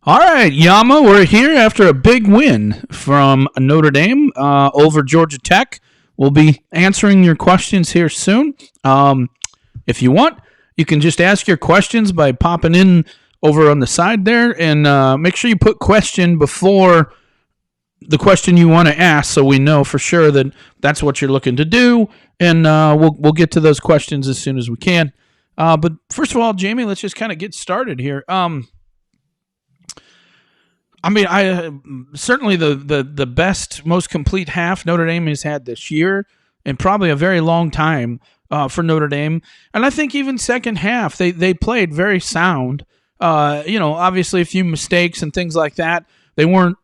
All right, Yama, we're here after a big win from Notre Dame over Georgia Tech. We'll be answering your questions here soon. If you want, you can just ask your questions by popping in over on the side there, and make sure you put question before the question you want to ask, so we know for sure that that's what you're looking to do, and we'll get to those questions as soon as we can. But first of all, Jamie, let's just kind of get started here. I certainly the best, most complete half Notre Dame has had this year, and probably a very long time for Notre Dame. And I think even second half they played very sound. Obviously a few mistakes and things like that. They weren't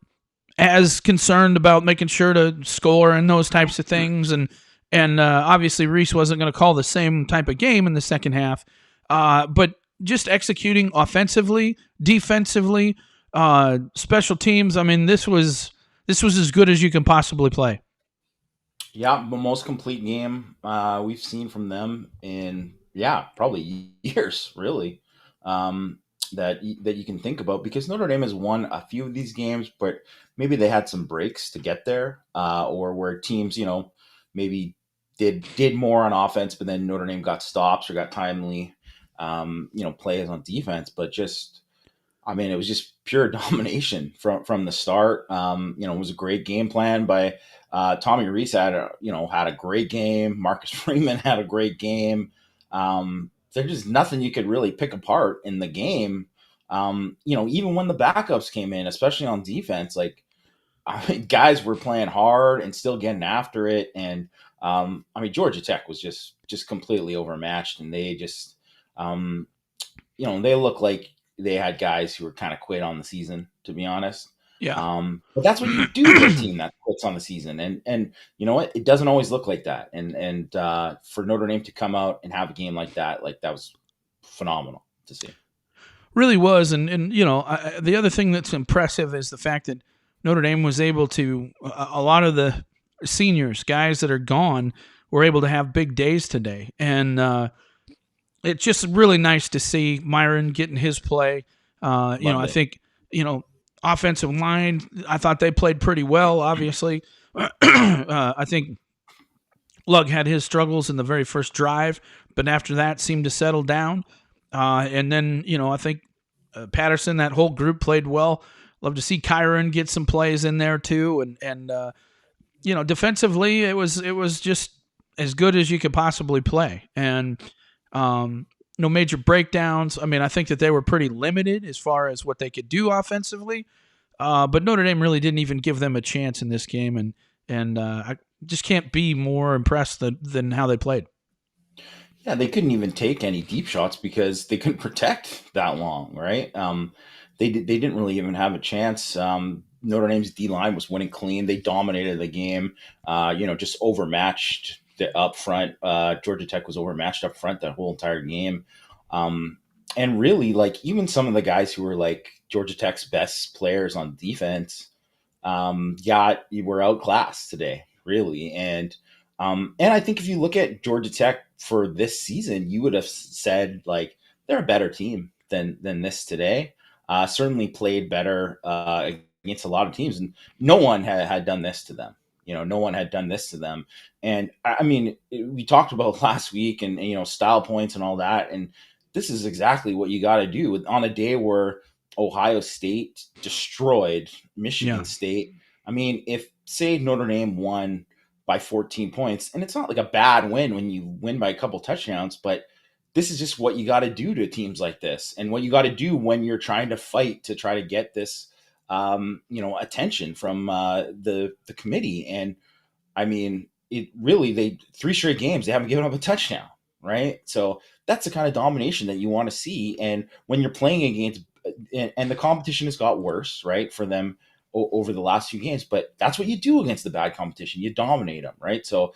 as concerned about making sure to score and those types of things. And obviously Reese wasn't going to call the same type of game in the second half. But just executing offensively, defensively, special teams. I mean, this was as good as you can possibly play. Yeah, the most complete game we've seen from them in probably years, really. That you can think about because Notre Dame has won a few of these games, but maybe they had some breaks to get there, or where teams, maybe did more on offense, but then Notre Dame got stops or got timely, plays on defense. But just, I mean, it was just pure domination from the start. It was a great game plan by Tommy Reese. Had a great game. Marcus Freeman had a great game. There's just nothing you could really pick apart in the game. Even when the backups came in, especially on defense, like, I mean, guys were playing hard and still getting after it. And Georgia Tech was just completely overmatched, and they just, they look like they had guys who were kind of quit on the season, to be honest. Yeah. But that's what you do to a team that quits on the season, and you know what? It doesn't always look like that. And for Notre Dame to come out and have a game like that was phenomenal to see. Really was. And the other thing that's impressive is the fact that Notre Dame was able to, a lot of the seniors, guys that are gone, were able to have big days today. And it's just really nice to see Myron getting his play. I think, offensive line, I thought they played pretty well, obviously. I think Lugg had his struggles in the very first drive, but after that seemed to settle down. And then, I think Patterson, that whole group played well. Love to see Kyron get some plays in there too. And defensively, it was just as good as you could possibly play. And no major breakdowns. I mean, I think that they were pretty limited as far as what they could do offensively. But Notre Dame really didn't even give them a chance in this game. And I just can't be more impressed than how they played. Yeah, they couldn't even take any deep shots because they couldn't protect that long, right? They didn't really even have a chance. Notre Dame's D line was winning clean. They dominated the game. Just overmatched up front. Georgia Tech was overmatched up front that whole entire game. And really, like, even some of the guys who were like Georgia Tech's best players on defense, you were outclassed today, really. And I think if you look at Georgia Tech for this season, you would have said like they're a better team than this today. Certainly played better against a lot of teams, and no one had done this to them. No one had done this to them. And I mean, we talked about last week and style points and all that, and this is exactly what you got to do on a day where Ohio State destroyed Michigan State. I mean, if say Notre Dame won by 14 points, and it's not like a bad win when you win by a couple touchdowns, but this is just what you got to do to teams like this, and what you got to do when you're trying to fight to try to get this, attention from the committee. And I mean, it really, they 3 straight games they haven't given up a touchdown, right? So that's the kind of domination that you want to see. And when you're playing against, and the competition has got worse, right, for them over the last few games, but that's what you do against the bad competition. You dominate them, right? So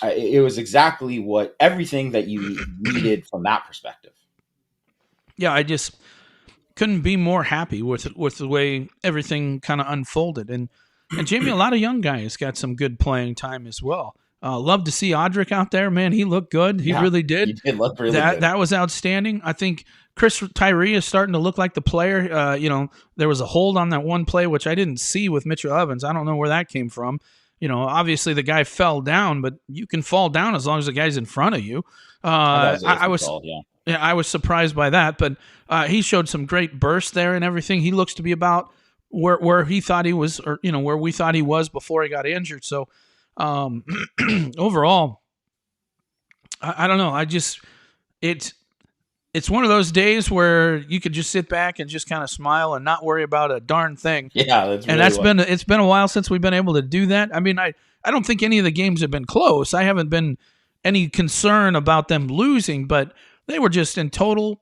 it was exactly everything that you needed from that perspective. Yeah, I just couldn't be more happy with the way everything kind of unfolded. And Jamie, a lot of young guys got some good playing time as well. Love to see Audric out there, man. He looked good. He really did. He did look really that good. that was outstanding. I think Chris Tyree is starting to look like the player. There was a hold on that one play, which I didn't see with Mitchell Evans. I don't know where that came from. Obviously the guy fell down, but you can fall down as long as the guy's in front of you. I thought it was I iffy was call, yeah. Yeah, I was surprised by that, but he showed some great burst there and everything. He looks to be about where he thought he was, or where we thought he was before he got injured. So overall, I don't know. It's one of those days where you could just sit back and just kind of smile and not worry about a darn thing. Yeah, that's And really what. it's been a while since we've been able to do that. I mean, I don't think any of the games have been close. I haven't been any concern about them losing, but they were just in total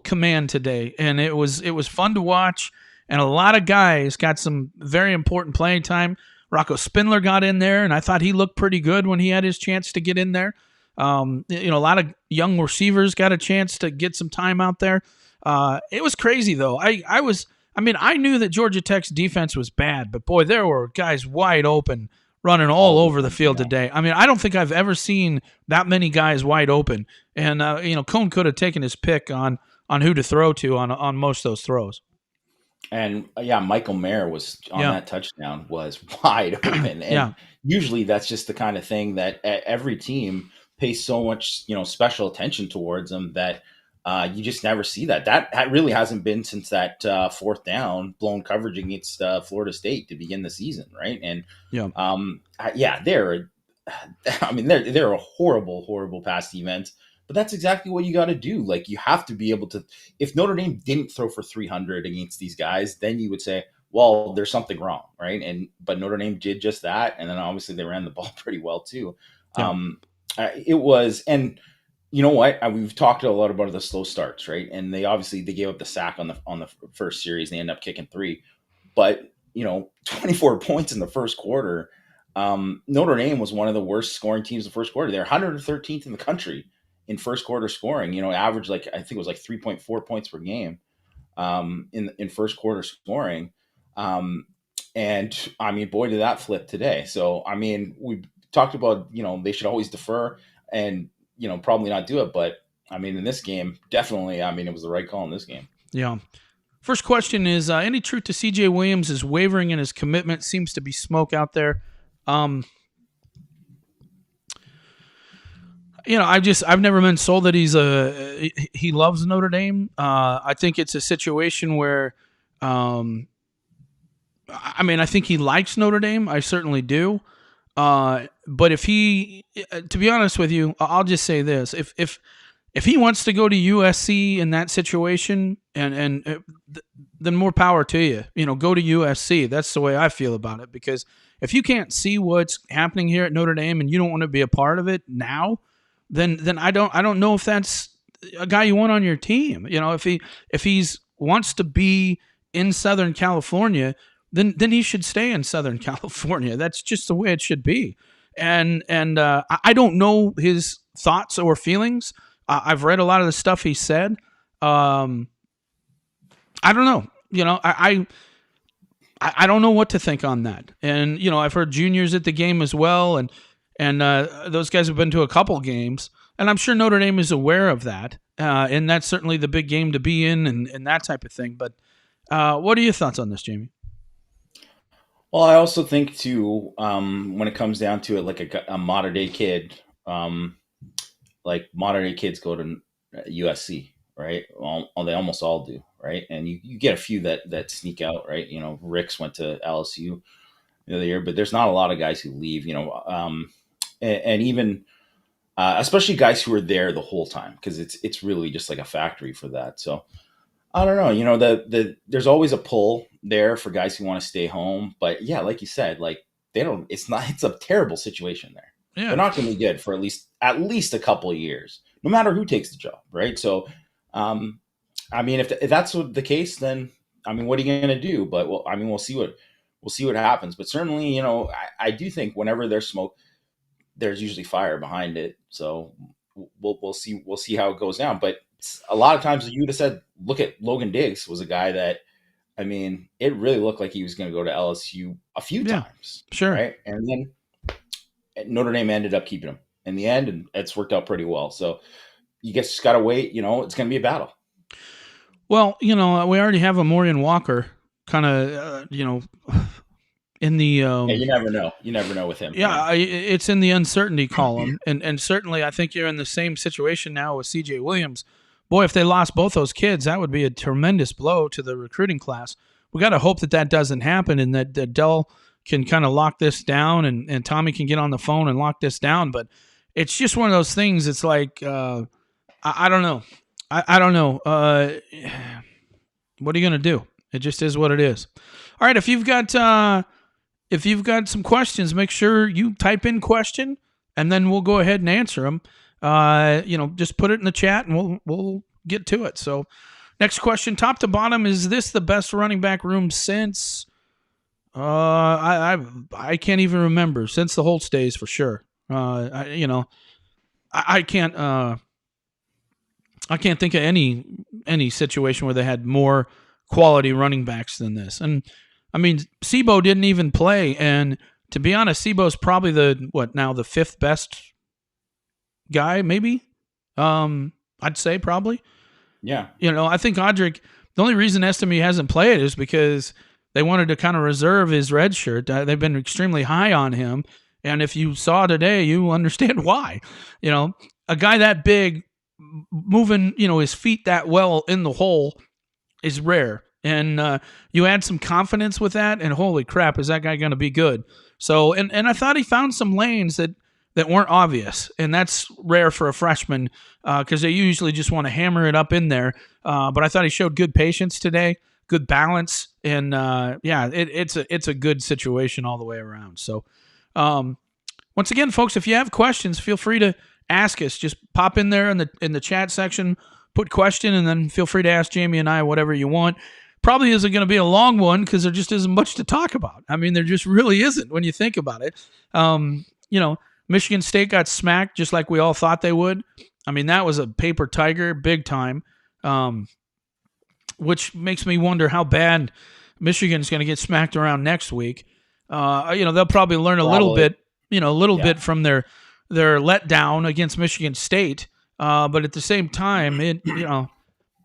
command today, and it was fun to watch. And a lot of guys got some very important playing time. Rocco Spindler got in there, and I thought he looked pretty good when he had his chance to get in there. A lot of young receivers got a chance to get some time out there. It was crazy though. I knew that Georgia Tech's defense was bad, but boy, there were guys wide open running all over the field today. I mean, I don't think I've ever seen that many guys wide open. And Cone could have taken his pick on who to throw to on most of those throws. And Michael Mayer was on that touchdown was wide open. And usually that's just the kind of thing that every team pays so much, special attention towards them that you just never see that. That really hasn't been since that fourth down blown coverage against Florida State to begin the season, right? And they're a horrible pass defense. But that's exactly what you got to do. Like, you have to be able to. If Notre Dame didn't throw for 300 against these guys, then you would say, well, there's something wrong, right? But Notre Dame did just that, and then obviously they ran the ball pretty well too. Yeah. It was, and you know what? We've talked a lot about the slow starts, right? And they gave up the sack on the first series, and they end up kicking 3. But 24 points in the first quarter. Notre Dame was one of the worst scoring teams in the first quarter. They're 113th in the country in first quarter scoring. Average I think it was 3.4 points per game in first quarter scoring. And I mean, boy, did that flip today. So I mean, we talked about they should always defer and probably not do it, but I mean, in this game, definitely, I mean, it was the right call in this game. Yeah. First question is, any truth to CJ Williams is wavering in his commitment? Seems to be smoke out there. I've never been sold that he loves Notre Dame. I think it's a situation where, I think he likes Notre Dame. I certainly do. But if to be honest with you, I'll just say this: if he wants to go to USC in that situation, and then more power to you. Go to USC. That's the way I feel about it. Because if you can't see what's happening here at Notre Dame and you don't want to be a part of it now, then I don't know if that's a guy you want on your team. If he's wants to be in Southern California, then he should stay in Southern California. That's just the way it should be. And I don't know his thoughts or feelings. I've read a lot of the stuff he said. I don't know. I don't know what to think on that. And I've heard Junior's at the game as well, and those guys have been to a couple games, and I'm sure Notre Dame is aware of that. And that's certainly the big game to be in, and that type of thing. But what are your thoughts on this, Jamie? Well, I also think too, when it comes down to it, like a modern day kid, like modern day kids go to USC, right? Well, they almost all do, right? And you get a few that sneak out, right? Ricks went to LSU the other year, but there's not a lot of guys who leave, and even especially guys who are there the whole time, because it's really just like a factory for that. So I don't know, there's always a pull there for guys who want to stay home, but yeah, like you said, like it's a terrible situation there. Yeah. They're not going to be good for at least a couple of years, no matter who takes the job, right? So, I mean, if that's the case, then I mean, what are you going to do? But we'll see what happens. But certainly, I do think whenever there's smoke, there's usually fire behind it. So we'll see how it goes down. But a lot of times you would have said, look at Logan Diggs was a guy that, I mean, it really looked like he was going to go to LSU a few times. Sure. Right. And then Notre Dame ended up keeping him in the end, and it's worked out pretty well. So you just got to wait. It's going to be a battle. Well, we already have a Morian Walker kind of, in the Yeah, you never know. You never know with him. yeah, it's in the uncertainty column, and certainly I think you're in the same situation now with C.J. Williams. Boy, if they lost both those kids, that would be a tremendous blow to the recruiting class. We got to hope that doesn't happen, and that Dell can kind of lock this down, and Tommy can get on the phone and lock this down. But it's just one of those things. It's like I don't know. I don't know. What are you going to do? It just is what it is. All right, if you've got some questions, make sure you type in question, and then we'll go ahead and answer them. Just put it in the chat, and we'll get to it. So, next question, top to bottom, is this the best running back room since? I can't even remember, since the Holtz days for sure. I can't think of any situation where they had more quality running backs than this. And I mean, Sebo didn't even play, and to be honest, Sebo's probably the fifth best guy, maybe. I'd say probably. Yeah. I think Audric, the only reason Estime hasn't played is because they wanted to kind of reserve his red shirt. They've been extremely high on him, and if you saw today, you understand why. A guy that big, moving, his feet that well in the hole is rare. And you add some confidence with that, and holy crap, is that guy going to be good? So, and I thought he found some lanes that weren't obvious, and that's rare for a freshman because they usually just want to hammer it up in there. But I thought he showed good patience today, good balance, and it's a good situation all the way around. So, once again, folks, if you have questions, feel free to ask us. Just pop in there in the chat section, put question, and then feel free to ask Jamie and I whatever you want. Probably isn't going to be a long one because there just isn't much to talk about. I mean, there just really isn't when you think about it. Michigan State got smacked just like we all thought they would. I mean, that was a paper tiger, big time, which makes me wonder how bad Michigan's going to get smacked around next week. They'll probably learn a little bit, bit from their letdown against Michigan State. But at the same time,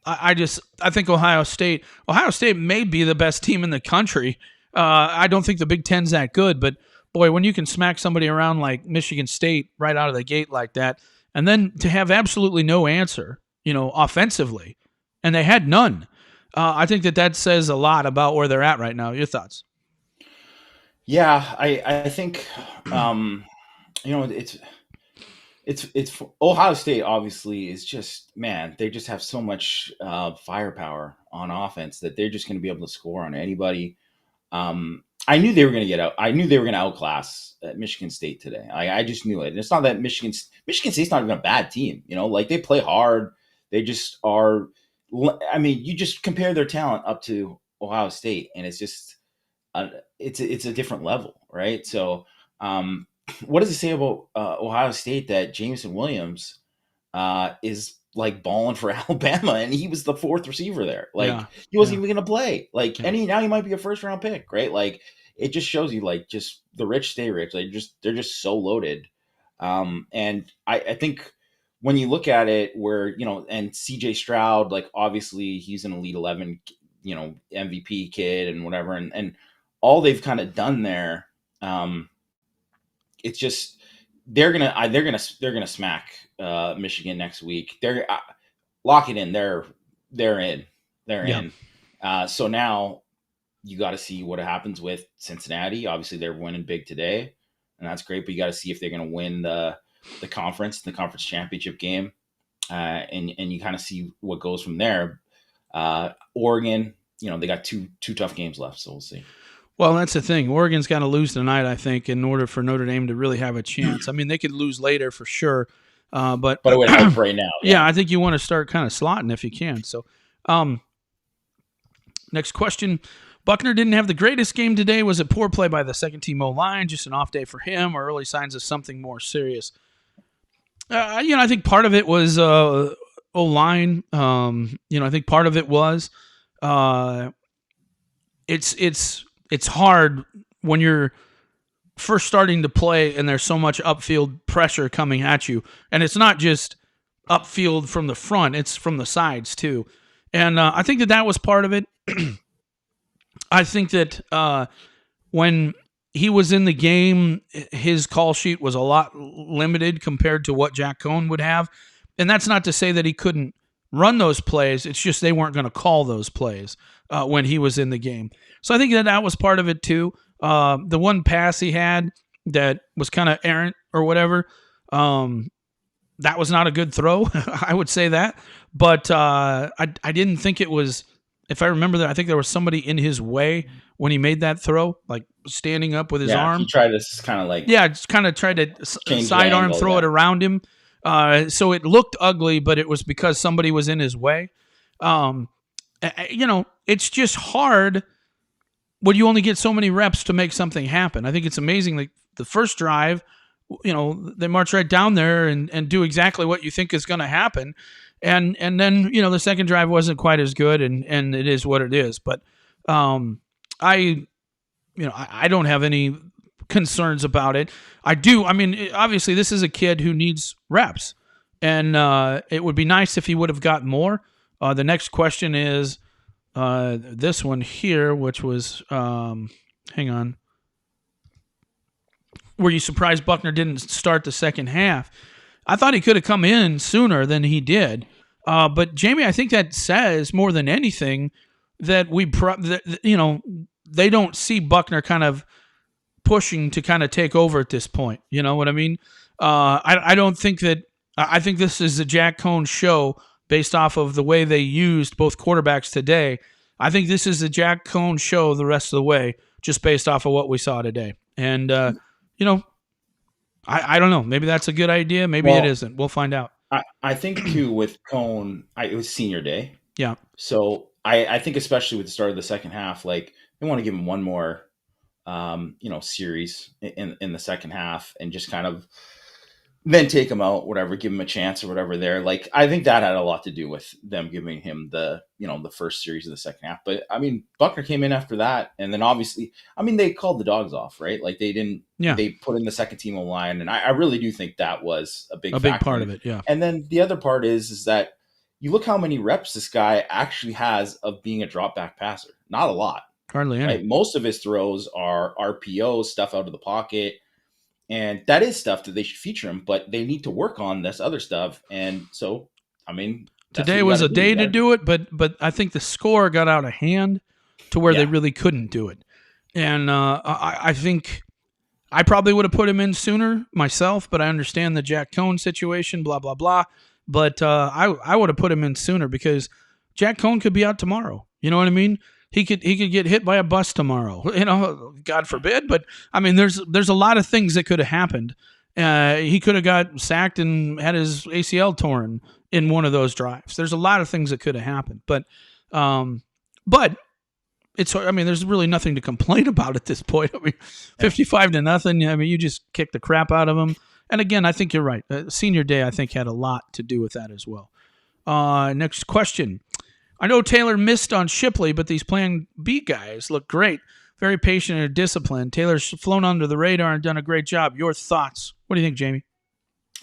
I think Ohio State may be the best team in the country. I don't think the Big Ten's that good, but boy, when you can smack somebody around like Michigan State right out of the gate like that, and then to have absolutely no answer, offensively, and they had none, I think that says a lot about where they're at right now. Your thoughts? Yeah, I think, it's Ohio State obviously is just, man, they just have so much firepower on offense that they're just going to be able to score on anybody. I knew they were going to get out. I knew they were going to outclass Michigan State today. I just knew it. And it's not that Michigan State's not even a bad team. Like they play hard. They just are. I mean, you just compare their talent up to Ohio State, and it's just it's a different level, right? So, what does it say about Ohio State that Jameson Williams is like balling for Alabama, and he was the fourth receiver there. Like he wasn't even going to play. Like, and now he might be a first round pick, right? Like it just shows you, like, just the rich stay rich. Like they're just so loaded. And I think when you look at it, where and CJ Stroud, like obviously he's an Elite 11, MVP kid and whatever, and all they've kind of done there. It's just they're gonna smack Michigan next week. They're lock it in. They're in. So now you got to see what happens with Cincinnati. Obviously, they're winning big today, and that's great. But you got to see if they're going to win the conference championship game, and you kind of see what goes from there. Oregon, they got two tough games left, so we'll see. Well, that's the thing. Oregon's got to lose tonight, I think, in order for Notre Dame to really have a chance. I mean, they could lose later for sure, but it would help right now. Yeah, I think you want to start kind of slotting if you can. So, next question. Buckner didn't have the greatest game today. Was it poor play by the second-team O-line, just an off day for him, or early signs of something more serious? I think part of it was O-line. I think part of it was it's hard when you're first starting to play and there's so much upfield pressure coming at you. And it's not just upfield from the front, it's from the sides too. And I think that was part of it. I think that when he was in the game, his call sheet was a lot limited compared to what Jack Cohn would have. And that's not to say that he couldn't run those plays. It's just they weren't going to call those plays when he was in the game. So I think that was part of it too. The one pass he had that was kind of errant or whatever, that was not a good throw. I would say that. But I didn't think it was, if I remember that, I think there was somebody in his way when he made that throw, like standing up with his arm. He tried to kind of like... Yeah, just kind of tried to sidearm throw it around him. So it looked ugly, but it was because somebody was in his way. It's just hard when you only get so many reps to make something happen. I think it's amazing. Like the first drive, they march right down there and do exactly what you think is going to happen. And then, the second drive wasn't quite as good, and it is what it is. But I don't have any concerns about it. I do. I mean, obviously, this is a kid who needs reps, and it would be nice if he would have got more. The next question is this one here, which was, hang on. Were you surprised Buckner didn't start the second half? I thought he could have come in sooner than he did. But Jamie, I think that says more than anything that they don't see Buckner kind of pushing to kind of take over at this point. You know what I mean? I don't think that. I think this is a Jack Cohn show based off of the way they used both quarterbacks today. I think this is a Jack Cohn show the rest of the way, just based off of what we saw today. And I don't know. Maybe that's a good idea. Maybe it isn't. We'll find out. I think, too, with Cohn, it was senior day. Yeah. So I think especially with the start of the second half, like they want to give him one more, series in the second half and just kind of then take him out, whatever, give him a chance or whatever there. Like, I think that had a lot to do with them giving him the first series of the second half. But I mean, Buckner came in after that. And then obviously, I mean, they called the dogs off, right? Like they put in the second team on line. And I really do think that was a big part of it. Yeah. And then the other part is that you look how many reps this guy actually has of being a drop back passer. Not a lot. Hardly any. Right? Most of his throws are RPO, stuff out of the pocket. And that is stuff that they should feature him, but they need to work on this other stuff. And so, I mean, today was a day to do it, but I think the score got out of hand to where they really couldn't do it. And I think I probably would have put him in sooner myself, but I understand the Jack Cohn situation, blah, blah, blah. But I would have put him in sooner because Jack Cohn could be out tomorrow. You know what I mean? He could get hit by a bus tomorrow, God forbid. But I mean, there's a lot of things that could have happened. He could have got sacked and had his ACL torn in one of those drives. There's a lot of things that could have happened. But it's, I mean, there's really nothing to complain about at this point. I mean, 55-0. I mean, you just kicked the crap out of him. And again, I think you're right. Senior day, I think, had a lot to do with that as well. Next question. I know Taylor missed on Shipley, but these Plan B guys look great. Very patient and disciplined. Taylor's flown under the radar and done a great job. Your thoughts? What do you think, Jamie?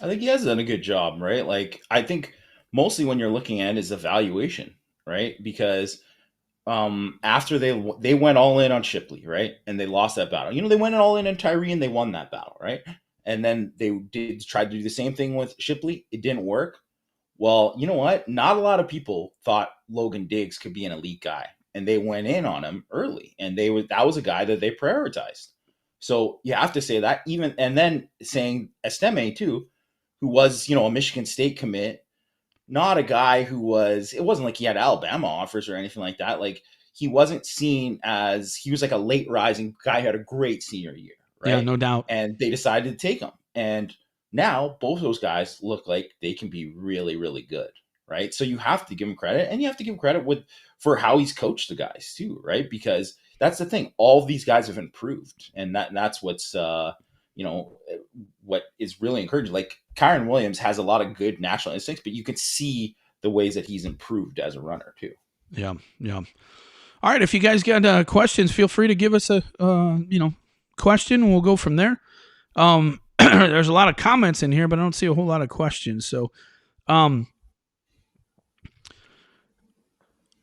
I think he has done a good job, right? Like, I think mostly when you're looking at is evaluation, right? Because after they went all in on Shipley, right? And they lost that battle. They went all in on Tyree and they won that battle, right? And then they tried to do the same thing with Shipley. It didn't work. Well, you know what? Not a lot of people thought Logan Diggs could be an elite guy, and they went in on him early, and that was a guy that they prioritized. So you have to say that and then saying Estime too, who was, a Michigan State commit, not a guy it wasn't like he had Alabama offers or anything like that. Like he wasn't seen as, he was like a late rising guy who had a great senior year, right? Yeah, no doubt. And they decided to take him. And now both those guys look like they can be really, really good, right? So you have to give him credit, and you have to give him credit for how he's coached the guys too, right? Because that's the thing. All of these guys have improved, and that's what's what is really encouraging. Like Kyron Williams has a lot of good natural instincts, but you can see the ways that he's improved as a runner too. Yeah, yeah. All right, if you guys got questions, feel free to give us a question, and we'll go from there. There's a lot of comments in here, but I don't see a whole lot of questions. So,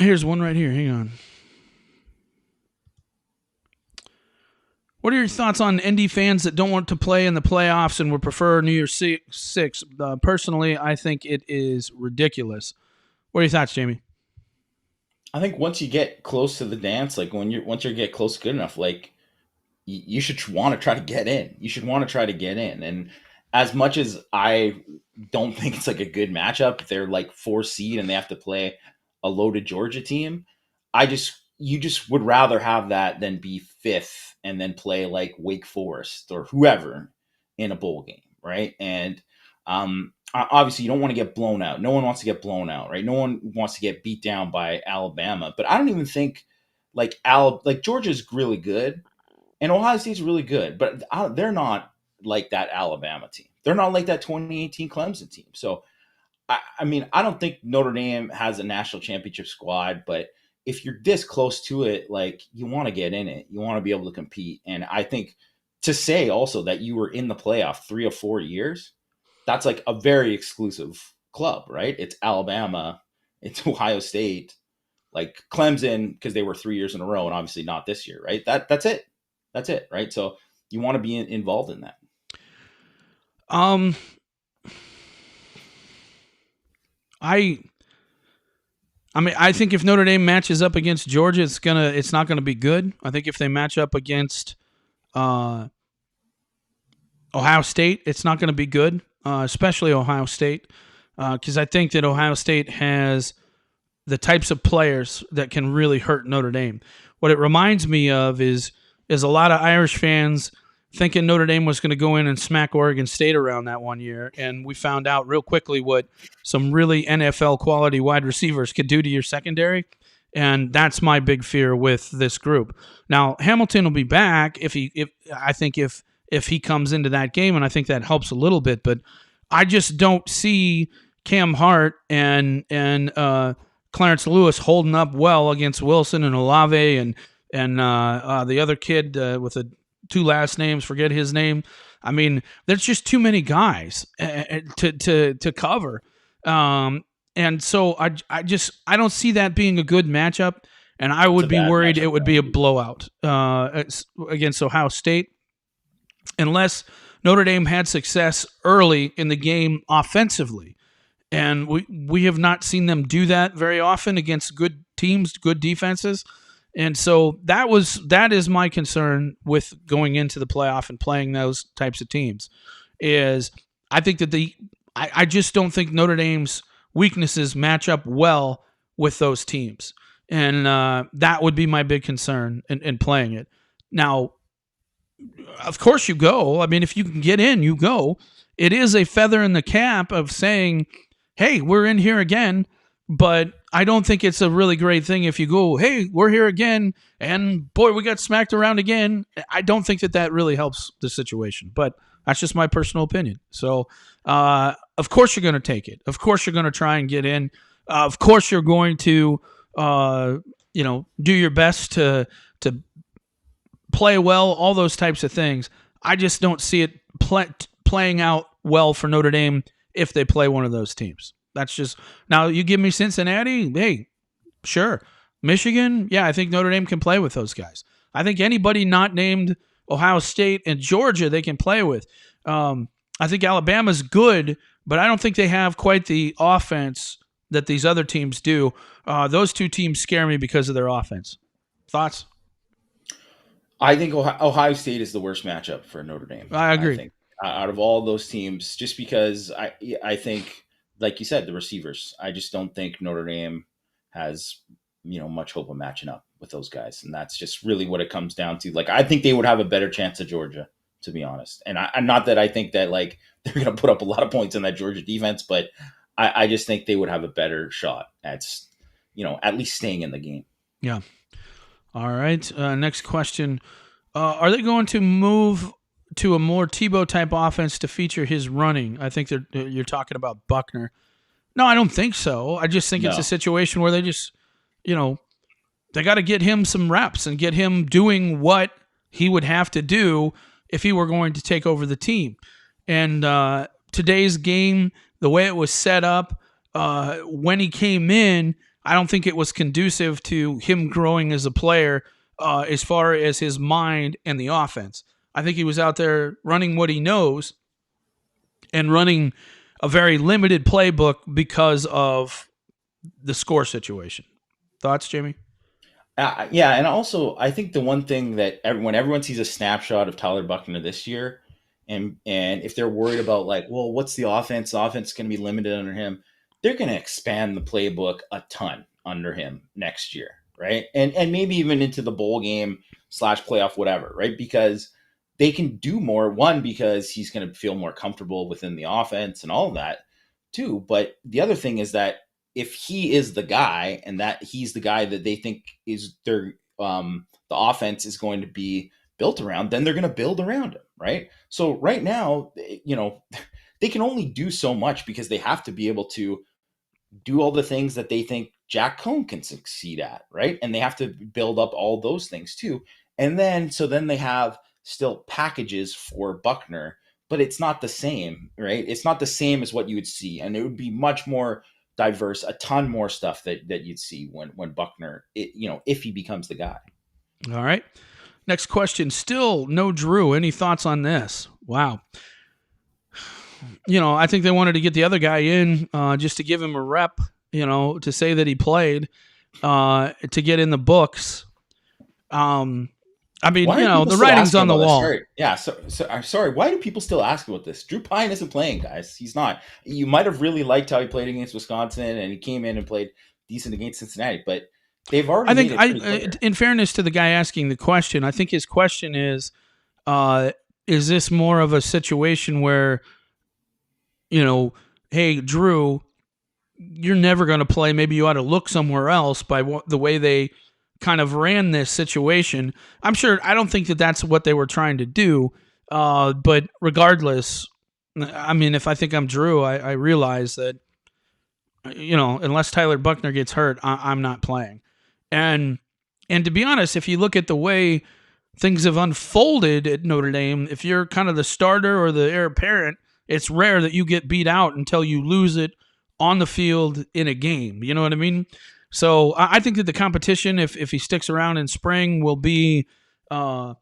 Here's one right here. Hang on. What are your thoughts on ND fans that don't want to play in the playoffs and would prefer New Year's Six? Personally, I think it is ridiculous. What are your thoughts, Jamie? I think once you get close to the dance, like once you get close good enough, like you should want to try to get in. You should want to try to get in. And as much as I don't think it's like a good matchup, if they're like 4 seed and they have to play a loaded Georgia team, you just would rather have that than be fifth and then play like Wake Forest or whoever in a bowl game, right? And obviously you don't want to get blown out. No one wants to get blown out, right? No one wants to get beat down by Alabama. But I don't even think like Georgia's really good and Ohio State's really good, but they're not like that Alabama team. They're not like that 2018 Clemson team. So I mean, I don't think Notre Dame has a national championship squad, but if you're this close to it, like you want to get in it, you want to be able to compete. And I think to say also that you were in the playoff 3 or 4 years, that's like a very exclusive club, right? It's Alabama, it's Ohio State, like Clemson, because they were 3 years in a row and obviously not this year, right? That's it. That's it, right? So you want to be involved in that. I mean, I think if Notre Dame matches up against Georgia, it's not gonna be good. I think if they match up against Ohio State, it's not gonna be good, especially Ohio State, because I think that Ohio State has the types of players that can really hurt Notre Dame. What it reminds me of is a lot of Irish fans thinking Notre Dame was going to go in and smack Oregon State around that one year, and we found out real quickly what some really NFL quality wide receivers could do to your secondary, and that's my big fear with this group. Now Hamilton will be back if he comes into that game, and I think that helps a little bit, but I just don't see Cam Hart and Clarence Lewis holding up well against Wilson and Olave and the other kid with the 2 last names, forget his name. I mean, there's just too many guys to cover, and so I don't see that being a good matchup, and I would be worried it would be a blowout against Ohio State, unless Notre Dame had success early in the game offensively, and we have not seen them do that very often against good teams, good defenses. And so that is my concern with going into the playoff and playing those types of teams. Is I think that I just don't think Notre Dame's weaknesses match up well with those teams, and that would be my big concern in playing it. Now, of course, you go. I mean, if you can get in, you go. It is a feather in the cap of saying, "Hey, we're in here again." But I don't think it's a really great thing if you go, hey, we're here again, and boy, we got smacked around again. I don't think that really helps the situation, but that's just my personal opinion. So, of course you're going to take it. Of course you're going to try and get in. Of course you're going to, do your best to play well, all those types of things. I just don't see it playing out well for Notre Dame if they play one of those teams. That's just now. You give me Cincinnati, hey, sure. Michigan, yeah, I think Notre Dame can play with those guys. I think anybody not named Ohio State and Georgia they can play with. I think Alabama's good, but I don't think they have quite the offense that these other teams do. Those 2 teams scare me because of their offense. Thoughts? I think Ohio State is the worst matchup for Notre Dame. I agree. I think, out of all those teams, just because I think, like you said, the receivers. I just don't think Notre Dame has, much hope of matching up with those guys. And that's just really what it comes down to. Like, I think they would have a better chance of Georgia, to be honest. And not that I think that, like, they're going to put up a lot of points in that Georgia defense, but I just think they would have a better shot at, at least staying in the game. Yeah. All right. Next question. Are they going to move to a more Tebow-type offense to feature his running? I think you're talking about Buckner. No, I don't think so. I just think it's a situation where they just, they got to get him some reps and get him doing what he would have to do if he were going to take over the team. And today's game, the way it was set up, when he came in, I don't think it was conducive to him growing as a player as far as his mind and the offense. I think he was out there running what he knows and running a very limited playbook because of the score situation. Thoughts, Jamie? Yeah, and also I think the one thing that when everyone sees a snapshot of Tyler Buckner this year, and if they're worried about like, well, what's the offense? The offense is going to be limited under him. They're going to expand the playbook a ton under him next year, right? And maybe even into the bowl game slash playoff, whatever, right? Because they can do more. One, because he's going to feel more comfortable within the offense and all of that. Two, but the other thing is that if he is the guy and that he's the guy that they think is their the offense is going to be built around, then they're going to build around him, right? So right now, they can only do so much because they have to be able to do all the things that they think Jack Cohn can succeed at, right? And they have to build up all those things too. And then they have still packages for Buckner, but it's not the same, right? It's not the same as what you would see, and it would be much more diverse, a ton more stuff that you'd see when Buckner, if he becomes the guy. All right. Next question. Still no Drew. Any thoughts on this? Wow. I think they wanted to get the other guy in just to give him a rep, to say that he played, to get in the books. Why are people The still writing's asking on the about this? wall. Sorry. Yeah, I'm sorry. Why do people still ask about this? Drew Pyne isn't playing, guys. He's not. You might have really liked how he played against Wisconsin, and he came in and played decent against Cincinnati, but they've already I think made it pretty clear. in fairness to the guy asking the question, I think his question is this more of a situation where, hey, Drew, you're never going to play. Maybe you ought to look somewhere else by the way they kind of ran this situation. I don't think that that's what they were trying to do. But regardless, if I think I'm Drew, I realize that, unless Tyler Buckner gets hurt, I'm not playing. And to be honest, if you look at the way things have unfolded at Notre Dame, if you're kind of the starter or the heir apparent, it's rare that you get beat out until you lose it on the field in a game. You know what I mean? So I think that the competition, if he sticks around in spring, will be, more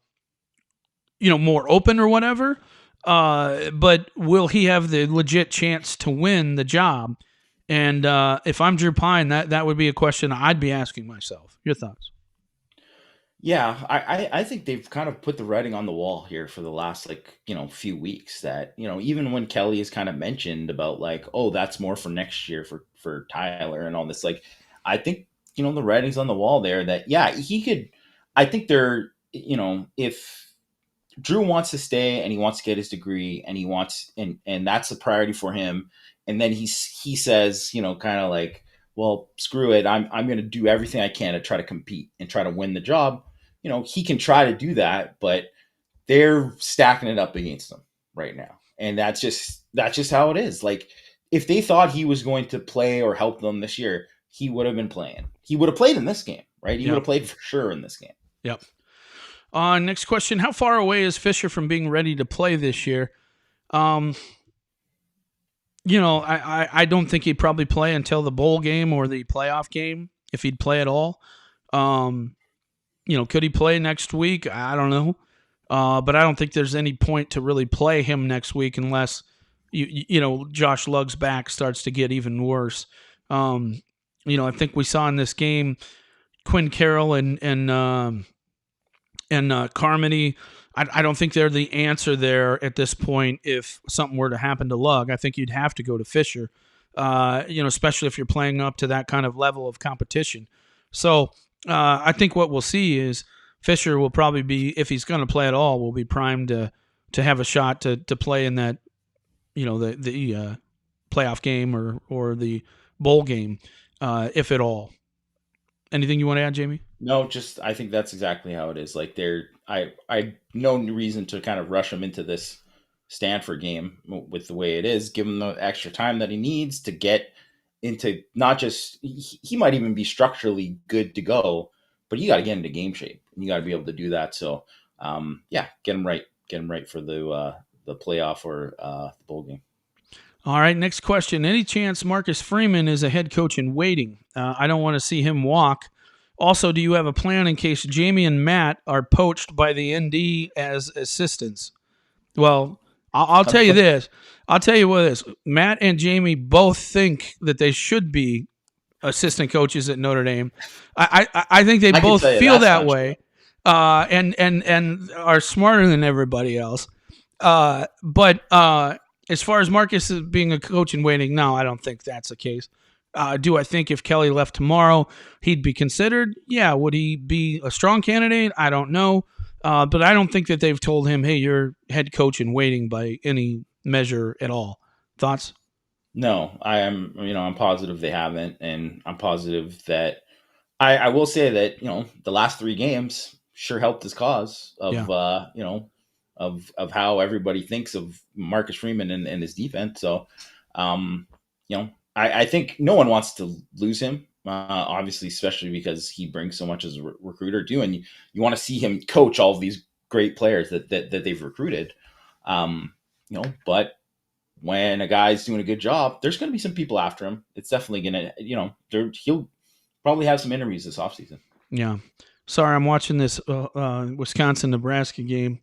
open or whatever. But will he have the legit chance to win the job? And if I'm Drew Pyne, that would be a question I'd be asking myself. Your thoughts? Yeah, I think they've kind of put the writing on the wall here for the last few weeks that even when Kelly has kind of mentioned about like, oh, that's more for next year for Tyler and all this, like I think the writing's on the wall there that yeah, he could. I think they're if Drew wants to stay and he wants to get his degree and he wants and that's a priority for him, and then he says kind of like, well, screw it, I'm going to do everything I can to try to compete and try to win the job. He can try to do that, but they're stacking it up against him right now. And that's just how it is. Like if they thought he was going to play or help them this year, he would have been playing. He would have played in this game, right? He would have played for sure in this game. Yep. Next question. How far away is Fisher from being ready to play this year? I don't think he'd probably play until the bowl game or the playoff game, if he'd play at all. Could he play next week? I don't know. But I don't think there's any point to really play him next week unless, Josh Lugg's back starts to get even worse. I think we saw in this game Quinn Carroll and Carmody. I don't think they're the answer there at this point. If something were to happen to Lugg, I think you'd have to go to Fisher, especially if you're playing up to that kind of level of competition. So I think what we'll see is Fisher will probably be, if he's going to play at all, will be primed to have a shot to play in that, the playoff game or the bowl game, if at all. Anything you want to add, Jamie? No, just I think that's exactly how it is. Like I no reason to kind of rush him into this Stanford game with the way it is. Give him the extra time that he needs to get into not just he might even be structurally good to go, but you got to get into game shape. You got to be able to do that. So yeah, get him right for the playoff or the bowl game. All right, next question. Any chance Marcus Freeman is a head coach in waiting? I don't want to see him walk. Also, do you have a plan in case Jamie and Matt are poached by the ND as assistants? Well, I'll tell you this. I'll tell you what it is. Matt and Jamie both think that they should be assistant coaches at Notre Dame. I think they both feel that way, and are smarter than everybody else. But as far as Marcus being a coach in waiting, no, I don't think that's the case. Do I think if Kelly left tomorrow, he'd be considered? Yeah. Would he be a strong candidate? I don't know. But I don't think that they've told him, hey, you're head coach in waiting by any measure at all. Thoughts? No, I'm positive they haven't. And I'm positive that I will say that, the last 3 games sure helped his cause of, of how everybody thinks of Marcus Freeman and his defense. So, I think no one wants to lose him, obviously, especially because he brings so much as a recruiter too. And you want to see him coach all of these great players that they've recruited. But when a guy's doing a good job, there's going to be some people after him. It's definitely going to, he'll probably have some interviews this offseason. Yeah. Sorry, I'm watching this Wisconsin-Nebraska game.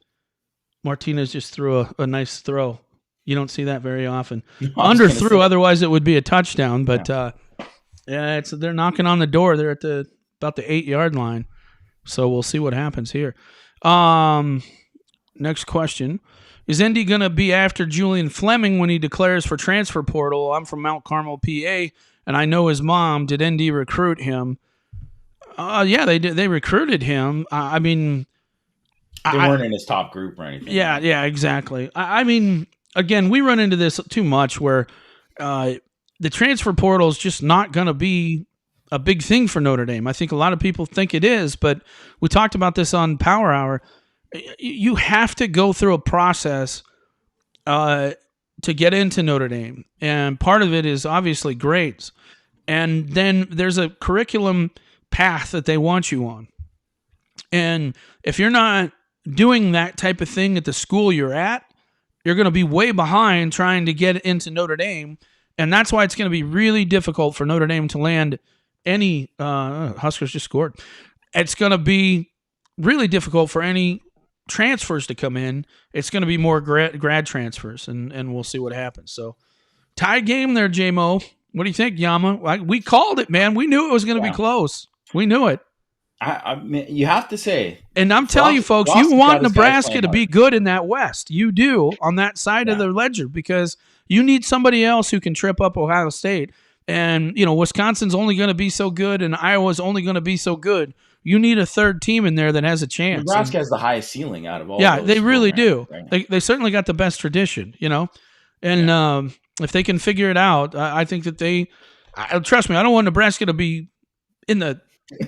Martinez just threw a nice throw. You don't see that very often. Underthrew, otherwise it would be a touchdown. But they're knocking on the door. They're at about the 8-yard line. So we'll see what happens here. Next question. Is Indy going to be after Julian Fleming when he declares for transfer portal? I'm from Mount Carmel, PA, and I know his mom. Did Indy recruit him? Yeah, they did. They recruited him. I mean, they weren't in his top group or anything. Yeah, exactly. I mean, again, we run into this too much where the transfer portal is just not going to be a big thing for Notre Dame. I think a lot of people think it is, but we talked about this on Power Hour. You have to go through a process to get into Notre Dame, and part of it is obviously grades. And then there's a curriculum path that they want you on. And if you're not doing that type of thing at the school you're at, you're going to be way behind trying to get into Notre Dame. And that's why it's going to be really difficult for Notre Dame to land any Huskers just scored. It's going to be really difficult for any transfers to come in. It's going to be more grad transfers, and we'll see what happens. So, tie game there, J-Mo. What do you think, Yama? We called it, man. We knew it was going to be close. We knew it. I mean, you have to say. And I'm telling you, folks, you want Nebraska to be good in that West. You do on that side of the ledger because you need somebody else who can trip up Ohio State. And, Wisconsin's only going to be so good and Iowa's only going to be so good. You need a third team in there that has a chance. Nebraska has the highest ceiling out of all. Yeah, they really do. Right? They certainly got the best tradition, And if they can figure it out, I think that trust me, I don't want Nebraska to be in the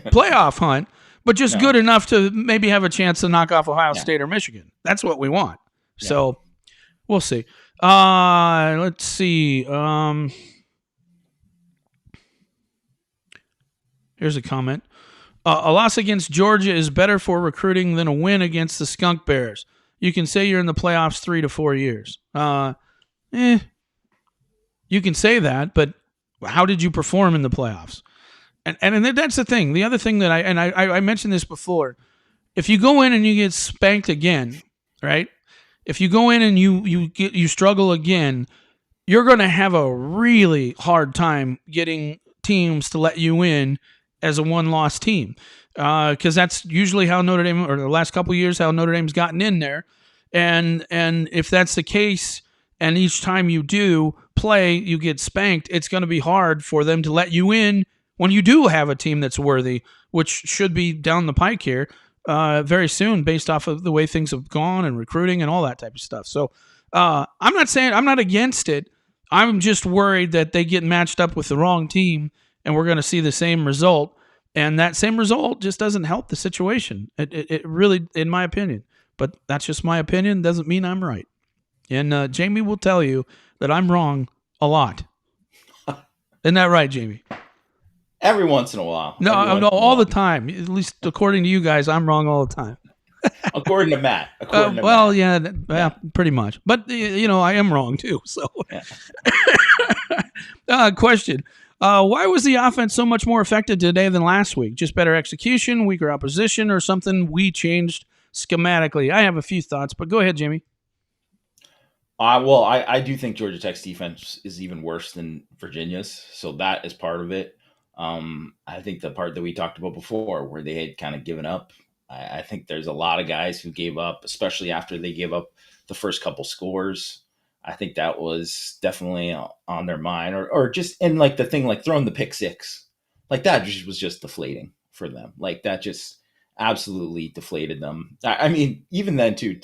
playoff hunt, but just good enough to maybe have a chance to knock off Ohio State or Michigan. That's what we want. Yeah. So we'll see. Let's see. Here's a comment. A loss against Georgia is better for recruiting than a win against the Skunk Bears. You can say you're in the playoffs 3 to 4 years. You can say that, but how did you perform in the playoffs? And that's the thing. The other thing that I mentioned this before. If you go in and you get spanked again, right? If you go in and you struggle again, you're going to have a really hard time getting teams to let you in as a one-loss team, because that's usually how Notre Dame, or the last couple of years, how Notre Dame's gotten in there. And if that's the case, and each time you do play, you get spanked, it's going to be hard for them to let you in when you do have a team that's worthy, which should be down the pike here very soon based off of the way things have gone and recruiting and all that type of stuff. So I'm not against it. I'm just worried that they get matched up with the wrong team and we're going to see the same result. And that same result just doesn't help the situation. It really, in my opinion. But that's just my opinion. Doesn't mean I'm right. And Jamie will tell you that I'm wrong a lot. Isn't that right, Jamie? Every once in a while. No, all the time. At least according to you guys, I'm wrong all the time. According to Matt. According to Well, Matt. yeah, Yeah. pretty much. But I am wrong too. So, Yeah. question: why was the offense so much more effective today than last week? Just better execution, weaker opposition, or something we changed schematically? I have a few thoughts, but go ahead, Jamie. Well, I do think Georgia Tech's defense is even worse than Virginia's, so that is part of it. I think the part that we talked about before, where they had kind of given up, I think there's a lot of guys who gave up, especially after they gave up the first couple scores. I think that was definitely on their mind, or just in like the thing like throwing the pick six, like that was just deflating for them. Like that just absolutely deflated them. I mean, even then too,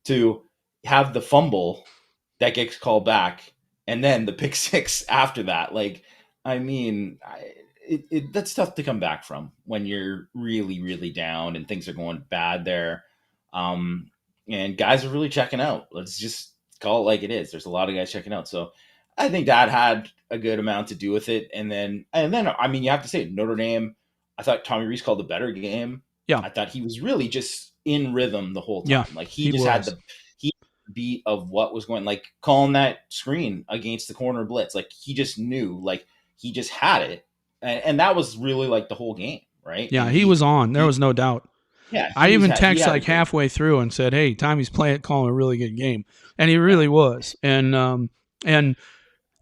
to have the fumble that gets called back and then the pick six after that. Like, I mean, that's tough to come back from when you're really, really down and things are going bad there. And guys are really checking out. Let's just call it like it is. There's a lot of guys checking out. So I think that had a good amount to do with it. And then, I mean, you have to say Notre Dame, I thought Tommy Rees called a better game. Yeah. I thought he was really just in rhythm the whole time. Yeah, like he just had the beat of what was going, like calling that screen against the corner blitz. Like he just knew, like he just had it. And that was really like the whole game, right? Yeah, And he was on. There was no doubt. Yeah, I even texted had like halfway through and said, "Hey, Tommy's calling a really good game," and he really was. And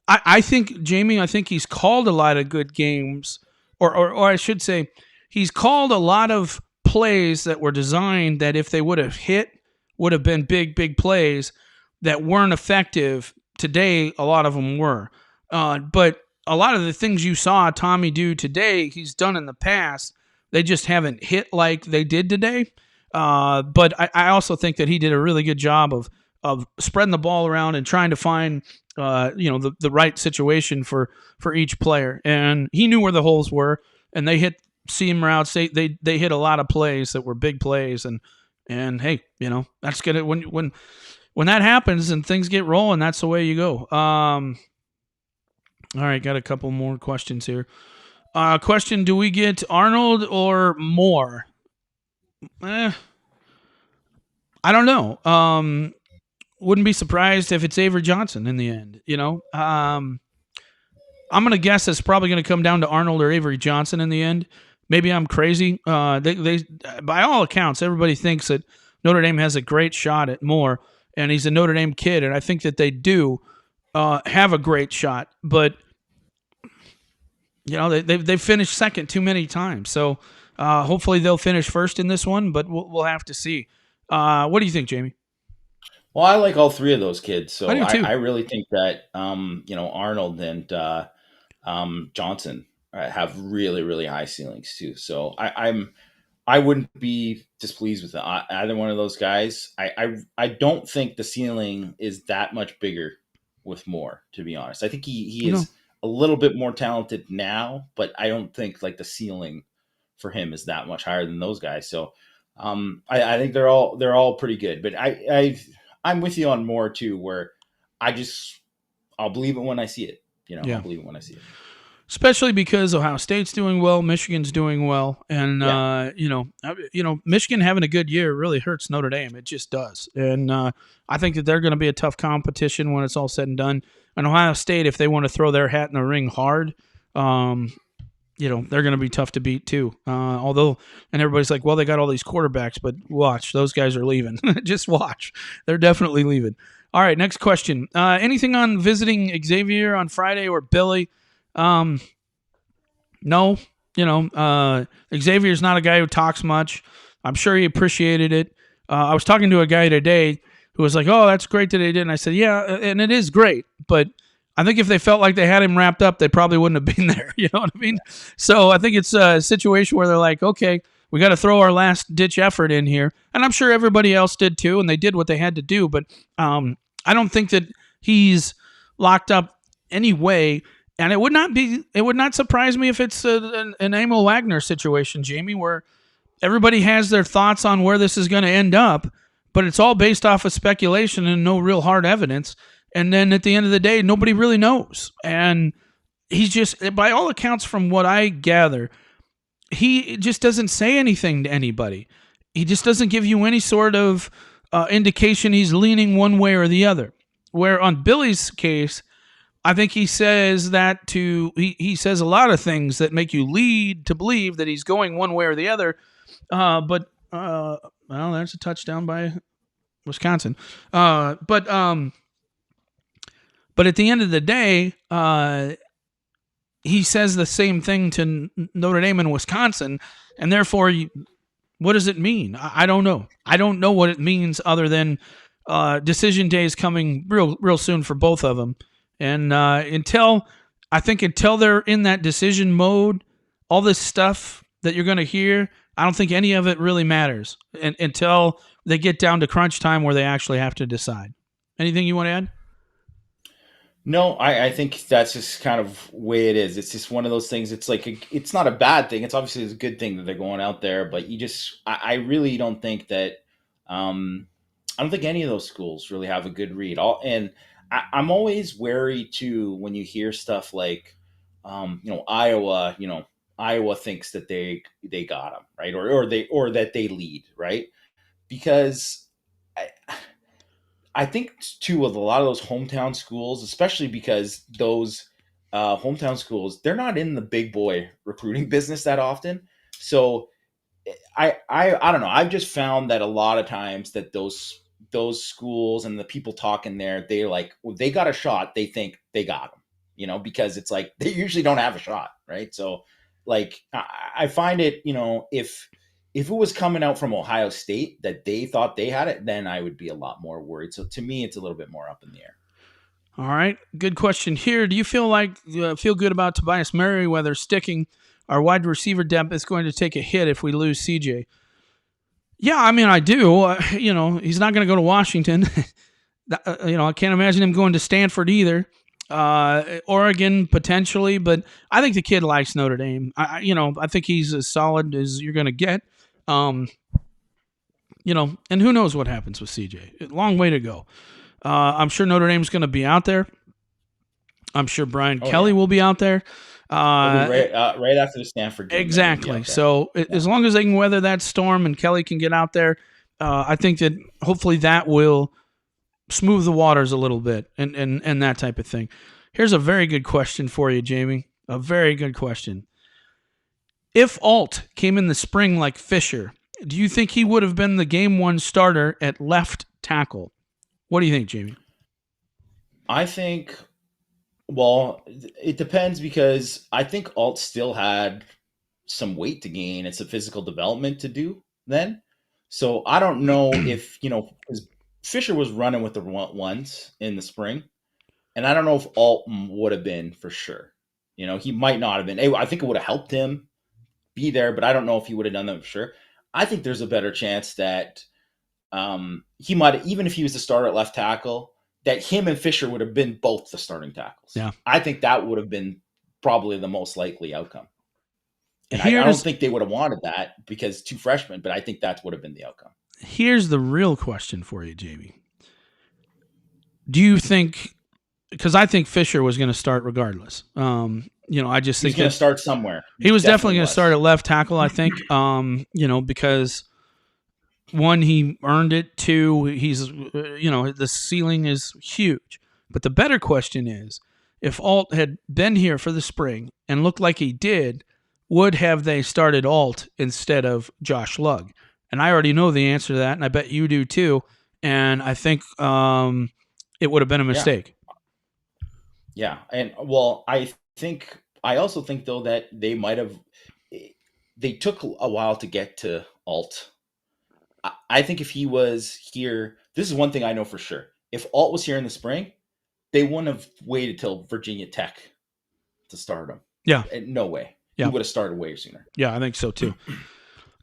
I think Jamie, I think he's called a lot of good games, or I should say, he's called a lot of plays that were designed that if they would have hit, would have been big plays that weren't effective. Today, a lot of them were, but a lot of the things you saw Tommy do today, he's done in the past. They just haven't hit like they did today. But I also think that he did a really good job of spreading the ball around and trying to find the right situation for each player. And he knew where the holes were, and they hit seam routes. They hit a lot of plays that were big plays. And hey, that's good. When that happens and things get rolling, that's the way you go. All right, got a couple more questions here. Question: do we get Arnold or Moore? I don't know. Wouldn't be surprised if it's Avery Johnson in the end. I'm gonna guess it's probably gonna come down to Arnold or Avery Johnson in the end. Maybe I'm crazy. They by all accounts, everybody thinks that Notre Dame has a great shot at Moore, and he's a Notre Dame kid, and I think that they do have a great shot, but they've finished second too many times. So hopefully they'll finish first in this one, but we'll have to see. What do you think, Jamie? Well, I like all three of those kids, so I do too. I really think that Arnold and Johnson have really, really high ceilings too. So I wouldn't be displeased with either one of those guys. I don't think the ceiling is that much bigger with Moore, to be honest. I think he is a little bit more talented now, but I don't think like the ceiling for him is that much higher than those guys. So I think they're all pretty good. But I'm with you on Moore too, where I'll believe it when I see it. I'll believe it when I see it. Especially because Ohio State's doing well, Michigan's doing well, and Michigan having a good year really hurts Notre Dame. It just does, and I think that they're going to be a tough competition when it's all said and done. And Ohio State, if they want to throw their hat in the ring hard, they're going to be tough to beat too. And everybody's like, well, they got all these quarterbacks, but watch, those guys are leaving. Just watch, they're definitely leaving. All right, next question. Anything on visiting Xavier on Friday or Billy? No, Xavier's not a guy who talks much. I'm sure he appreciated it. I was talking to a guy today who was like, oh, that's great that they did. And I said, yeah, and it is great. But I think if they felt like they had him wrapped up, they probably wouldn't have been there. You know what I mean? So I think it's a situation where they're like, okay, we got to throw our last ditch effort in here. And I'm sure everybody else did too. And they did what they had to do. But I don't think that he's locked up anyway. And it would not surprise me if it's an Emil Wagner situation, Jamie, where everybody has their thoughts on where this is going to end up, but it's all based off of speculation and no real hard evidence. And then at the end of the day, nobody really knows. And he's just, by all accounts, from what I gather, he just doesn't say anything to anybody. he just doesn't give you any sort of indication he's leaning one way or the other. Where on Billy's case, I think he says he says a lot of things that make you lead to believe that he's going one way or the other. Well, there's a touchdown by Wisconsin. But at the end of the day, he says the same thing to Notre Dame and Wisconsin, and therefore, what does it mean? I don't know. I don't know what it means other than decision day is coming real soon for both of them. And until they're in that decision mode, all this stuff that you're going to hear, I don't think any of it really matters until they get down to crunch time where they actually have to decide. Anything you want to add? No, I think that's just kind of way it is. It's just one of those things. It's like it's not a bad thing. It's obviously a good thing that they're going out there, but I really don't think that. I don't think any of those schools really have a good read. I'm always wary too when you hear stuff like, Iowa. Iowa thinks that they got them right, or that they lead right, because I think too with a lot of those hometown schools, especially because those hometown schools, they're not in the big boy recruiting business that often. So I don't know. I've just found that a lot of times that those schools and the people talking there, they got a shot. They think they got them, because it's like they usually don't have a shot, right? So like I find it, if it was coming out from Ohio State that they thought they had it, then I would be a lot more worried. So to me, it's a little bit more up in the air. All right, good question here. Do you feel good about Tobias Merriweather sticking? Our wide receiver depth is going to take a hit if we lose CJ. Yeah, I mean, I do. He's not going to go to Washington. I can't imagine him going to Stanford either. Oregon potentially, but I think the kid likes Notre Dame. I think he's as solid as you're going to get. And who knows what happens with CJ? Long way to go. I'm sure Notre Dame's going to be out there. I'm sure Brian Kelly will be out there. Right after the Stanford game. Exactly. So as long as they can weather that storm and Kelly can get out there, I think that hopefully that will smooth the waters a little bit and that type of thing. Here's a very good question for you, Jamie. A very good question. If Alt came in the spring like Fisher, do you think he would have been the game one starter at left tackle? What do you think, Jamie? I think, well, it depends because I think Alt still had some weight to gain and some physical development to do then. So I don't know if, because Fisher was running with the ones in the spring, and I don't know if Alt would have been for sure. He might not have been. I think it would have helped him be there, but I don't know if he would have done that for sure. I think there's a better chance that he might, even if he was the starter at left tackle, that him and Fisher would have been both the starting tackles. Yeah. I think that would have been probably the most likely outcome. And I don't think they would have wanted that because two freshmen, but I think that would have been the outcome. Here's the real question for you, Jamie. Do you think, because I think Fisher was going to start regardless. I just think he's going to start somewhere. He was definitely going to start at left tackle, I think, because one, he earned it. Two, he's, the ceiling is huge. But the better question is, if Alt had been here for the spring and looked like he did, would have they started Alt instead of Josh Lugg? And I already know the answer to that, and I bet you do too. And I think it would have been a mistake. Yeah. And well, I also think though that they took a while to get to Alt. I think if he was here, this is one thing I know for sure. If Alt was here in the spring, they wouldn't have waited till Virginia Tech to start him. Yeah. No way. Yeah. He would have started way sooner. Yeah, I think so too.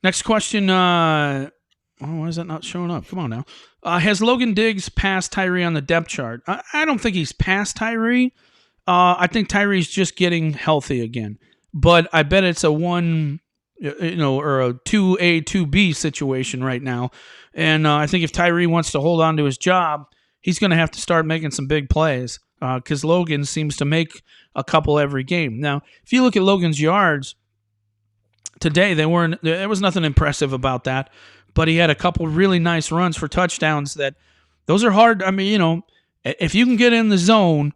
Next question. Why is that not showing up? Come on now. Has Logan Diggs passed Tyree on the depth chart? I don't think he's passed Tyree. I think Tyree's just getting healthy again. But I bet it's a one, or a 2A, 2B situation right now. And I think if Tyree wants to hold on to his job, he's going to have to start making some big plays because Logan seems to make a couple every game. Now, if you look at Logan's yards today, there was nothing impressive about that. but he had a couple really nice runs for touchdowns. Those are hard. I mean, if you can get in the zone,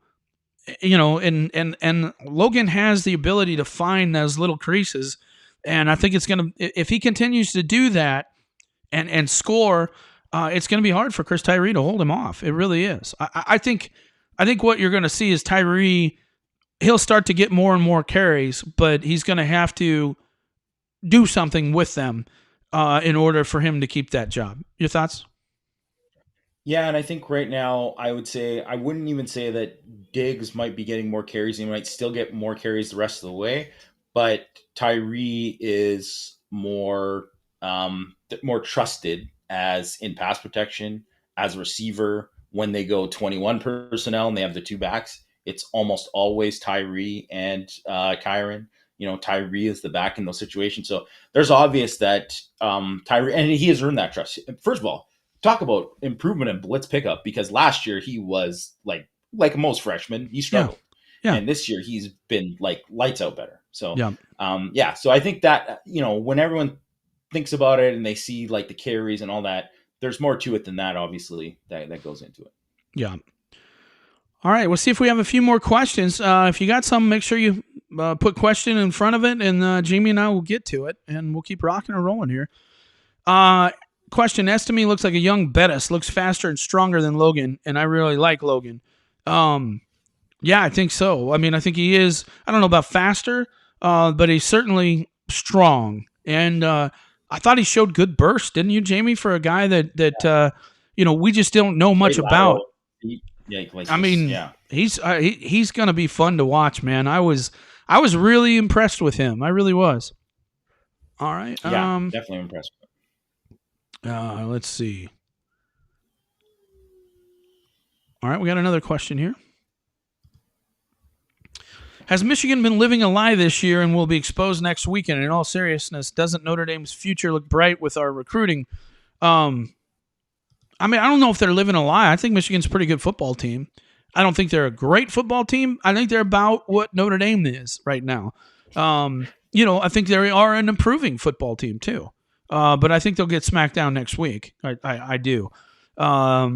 and Logan has the ability to find those little creases, and I think it's gonna, if he continues to do that and score, it's gonna be hard for Chris Tyree to hold him off. It really is. I think what you're gonna see is Tyree. He'll start to get more and more carries, but he's gonna have to do something with them in order for him to keep that job. Your thoughts? Yeah, and I think right now I wouldn't even say that Diggs might be getting more carries. He might still get more carries the rest of the way, but Tyree is more trusted as in pass protection, as a receiver. When they go 21 personnel and they have the two backs, it's almost always Tyree and Kyron. Tyree is the back in those situations. So there's obvious that Tyree, and he has earned that trust. First of all, talk about improvement in blitz pickup, because last year he was like most freshmen, he struggled. Yeah. And this year he's been like lights out better. So yeah. So I think that when everyone thinks about it and they see like the carries and all that, there's more to it than that, obviously, that goes into it. Yeah. All right, we'll see if we have a few more questions. If you got some, make sure you put question in front of it, and Jamie and I will get to it, and we'll keep rocking and rolling here. Question: Estime looks like a young Bettis, looks faster and stronger than Logan, and I really like Logan. Yeah, I think so. I mean, I think he is. I don't know about faster, but he's certainly strong, and I thought he showed good burst, didn't you, Jamie? For a guy that we just don't know much about. I mean, he's going to be fun to watch, man. I was really impressed with him. I really was. All right. Yeah, definitely impressed. Let's see. All right, we got another question here. Has Michigan been living a lie this year and will be exposed next weekend? In all seriousness, doesn't Notre Dame's future look bright with our recruiting? I mean, I don't know if they're living a lie. I think Michigan's a pretty good football team. I don't think they're a great football team. I think they're about what Notre Dame is right now. I think they are an improving football team too. But I think they'll get smacked down next week. I do. I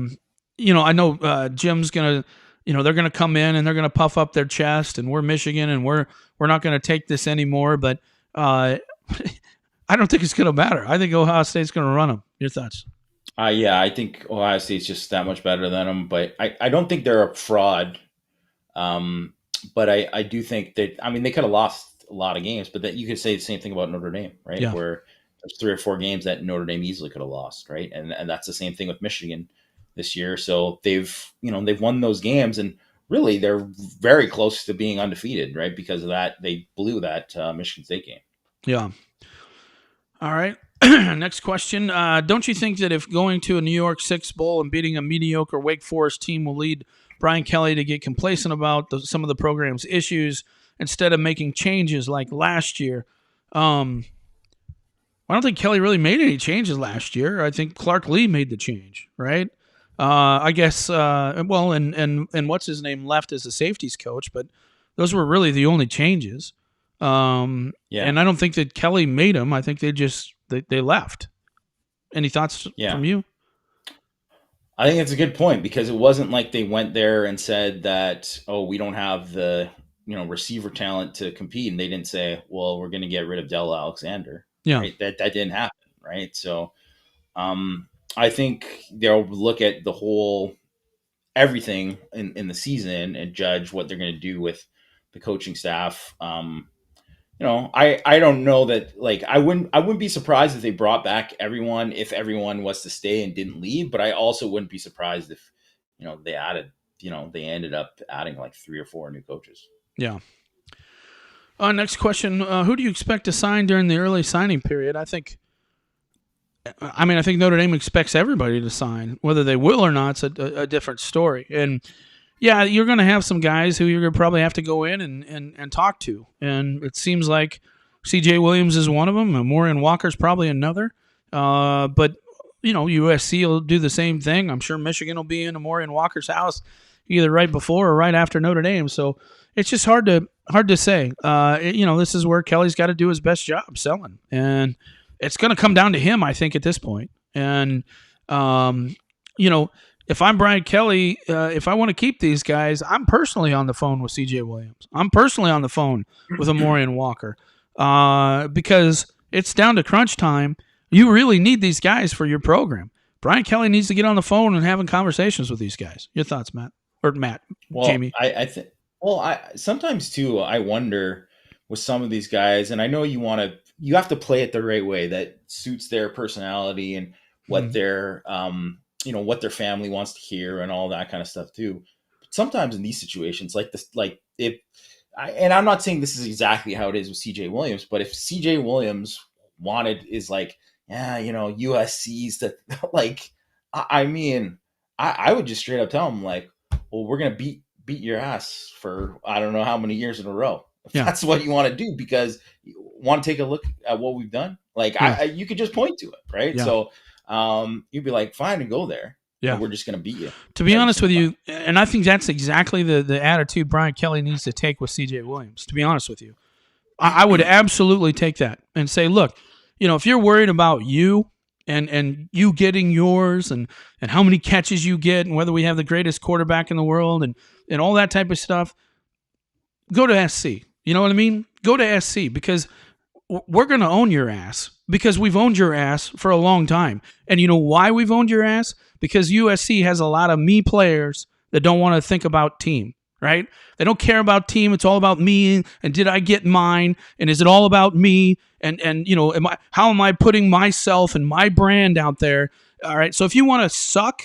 know Jim's going to, they're going to come in and they're going to puff up their chest, and we're Michigan and we're not going to take this anymore. But I don't think it's going to matter. I think Ohio State's going to run them. Your thoughts? Yeah, I think Ohio State's just that much better than them, but I don't think they're a fraud. But I do think that, I mean, they could have lost a lot of games, but that you could say the same thing about Notre Dame, right? Yeah. Where there's 3 or 4 games that Notre Dame easily could have lost, right? And that's the same thing with Michigan this year. So they've won those games, and really they're very close to being undefeated, right? Because of that, they blew that Michigan State game. Yeah. All right. Next question. Don't you think that if going to a New York Six Bowl and beating a mediocre Wake Forest team will lead Brian Kelly to get complacent about some of the program's issues instead of making changes like last year? I don't think Kelly really made any changes last year. I think Clark Lee made the change, right? I guess, and what's his name left as a safeties coach, but those were really the only changes. And I don't think that Kelly made them. I think they left. Any thoughts from you? I think that's a good point, because it wasn't like they went there and said that, oh, we don't have the receiver talent to compete, and they didn't say, well, we're going to get rid of Dell Alexander. Yeah, right? That didn't happen, right? So I think they'll look at the whole everything in the season and judge what they're going to do with the coaching staff. I don't know that, like, I wouldn't be surprised if they brought back everyone, if everyone was to stay and didn't leave, but I also wouldn't be surprised if they ended up adding like 3 or 4 new coaches. Yeah. Next question. Who do you expect to sign during the early signing period? I think Notre Dame expects everybody to sign. Whether they will or not, it's a different story. And yeah, you're going to have some guys who you're going to probably have to go in and talk to. And it seems like C.J. Williams is one of them, and Morian Walker's probably another. But, USC will do the same thing. I'm sure Michigan will be in Morian Walker's house either right before or right after Notre Dame. So it's just hard to say. This is where Kelly's got to do his best job selling. And it's going to come down to him, I think, at this point. And, you know, if I'm Brian Kelly, if I want to keep these guys, I'm personally on the phone with CJ Williams. I'm personally on the phone with Amorian Walker because it's down to crunch time. You really need these guys for your program. Brian Kelly needs to get on the phone and having conversations with these guys. Your thoughts, Matt? Or Matt, Well, Jamie? I think. Well, I sometimes too. I wonder with some of these guys, and I know you have to play it the right way that suits their personality and what Mhm. their what their family wants to hear and all that kind of stuff too. But sometimes in these situations, like this, like if and I'm not saying this is exactly how it is with CJ Williams, but if CJ Williams is like, yeah, USC's that like, I mean, I would just straight up tell him like, well, we're gonna beat your ass for I don't know how many years in a row. If Yeah, that's what you want to do, because you want to take a look at what we've done, like yeah, you could just point to it, right? yeah, So you'd be like, fine, and go there, and yeah. we're just gonna beat you To be every honest with single time. you, and I think that's exactly the attitude Brian Kelly needs to take with CJ Williams, to be honest with you. I would absolutely take that and say, look, if you're worried about you and you getting yours and how many catches you get and whether we have the greatest quarterback in the world and all that type of stuff, go to SC. You know what I mean? Go to SC because we're going to own your ass because we've owned your ass for a long time. And you know why we've owned your ass? Because USC has a lot of me players that don't want to think about team, right? They don't care about team. It's all about me and did I get mine? And is it all about me? And how am I putting myself and my brand out there? All right. So if you want to suck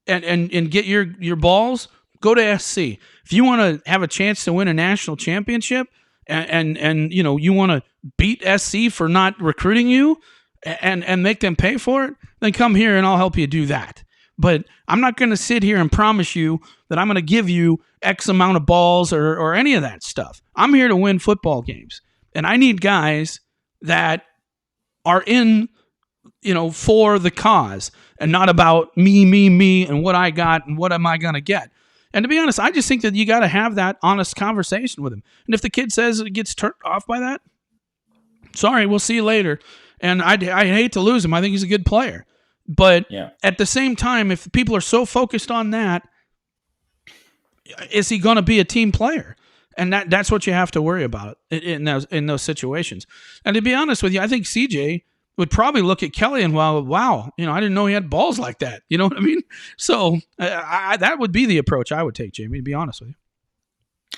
and get your balls, go to SC. If you want to have a chance to win a national championship and you want to beat SC for not recruiting you and make them pay for it, then come here and I'll help you do that. But I'm not going to sit here and promise you that I'm going to give you X amount of balls or any of that stuff. I'm here to win football games. And I need guys that are in, for the cause and not about me, and what I got and what am I going to get. And to be honest, I just think that you got to have that honest conversation with him. And if the kid says it gets turned off by that, sorry, we'll see you later. And I hate to lose him. I think he's a good player. But Yeah. at the same time, if people are so focused on that, is he going to be a team player? And that's what you have to worry about in those situations. And to be honest with you, I think CJ would probably look at Kelly and wow, I didn't know he had balls like that. You know what I mean? So that would be the approach I would take, Jamie. To be honest with you.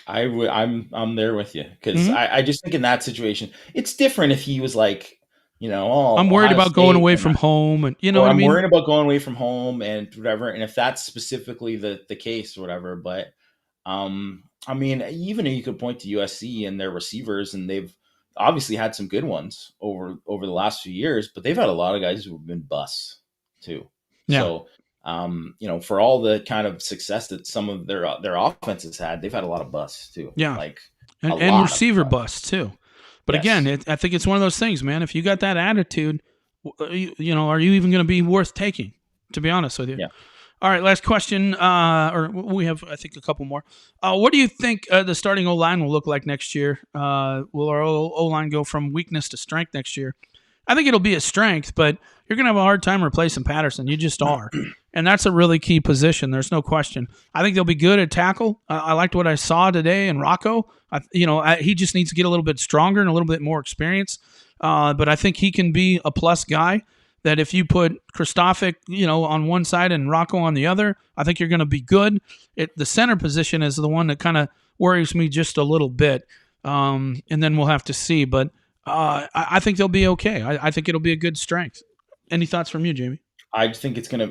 I'm there with you because Mm-hmm. I just think in that situation it's different if he was like, oh, I'm worried Ohio about going State, away and from home, and you know or what I I'm mean. worried about going away from home and whatever. And if that's specifically the case, or whatever. But I mean, even you could point to USC and their receivers, and they've obviously had some good ones over the last few years, but they've had a lot of guys who have been busts too. Yeah, So, for all the kind of success that some of their offenses had, they've had a lot of busts too. yeah, Like a and lot of receiver busts. busts too. But again, Yes. I think it's one of those things, man. If you got that attitude, are you even going to be worth taking? To be honest with you. Yeah. All right, last question. Or we have, I think, a couple more. What do you think the starting O line will look like next year? Will our O line go from weakness to strength next year? I think it'll be a strength, but you're going to have a hard time replacing Patterson. You just are. And that's a really key position. There's no question. I think they'll be good at tackle. I liked what I saw today in Rocco. He just needs to get a little bit stronger and a little bit more experience. But I think he can be a plus guy that if you put Kristofic, on one side and Rocco on the other, I think you're going to be good. The center position is the one that kind of worries me just a little bit. And then we'll have to see. But I think they'll be okay. I think it'll be a good strength. Any thoughts from you, Jamie? I think it's gonna